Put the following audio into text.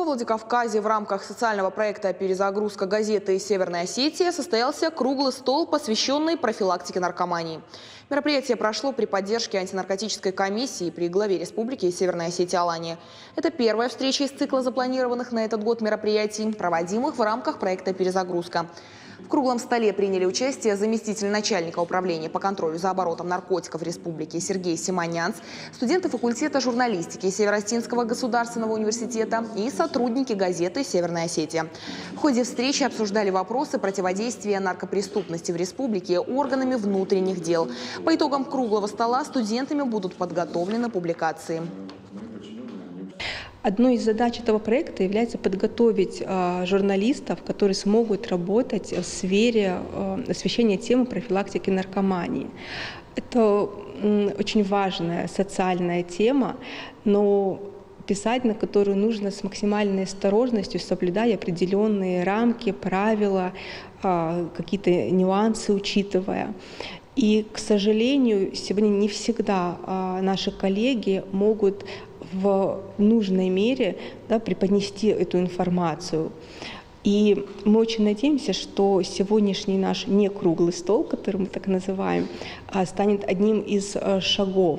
Владикавказе в рамках социального проекта «Перезагрузка газеты «Северная Осетия» состоялся круглый стол, посвященный профилактике наркомании. Мероприятие прошло при поддержке антинаркотической комиссии при главе Республики Северная Осетия Алания. Это первая встреча из цикла запланированных на этот год мероприятий, проводимых в рамках проекта «Перезагрузка». В круглом столе приняли участие заместитель начальника управления по контролю за оборотом наркотиков Республики Сергей Симонянц, студенты факультета журналистики Северо-Осетинского государственного университета и сотрудники газеты «Северная Осетия». В ходе встречи обсуждали вопросы противодействия наркопреступности в республике органами внутренних дел. По итогам круглого стола студентами будут подготовлены публикации. Одной из задач этого проекта является подготовить журналистов, которые смогут работать в сфере освещения темы профилактики наркомании. Это очень важная социальная тема, но писать на которую нужно с максимальной осторожностью, соблюдая определенные рамки, правила, какие-то нюансы учитывая. И, к сожалению, сегодня не всегда наши коллеги могут в нужной мере преподнести эту информацию. И мы очень надеемся, что сегодняшний наш не круглый стол, который мы так называем, станет одним из шагов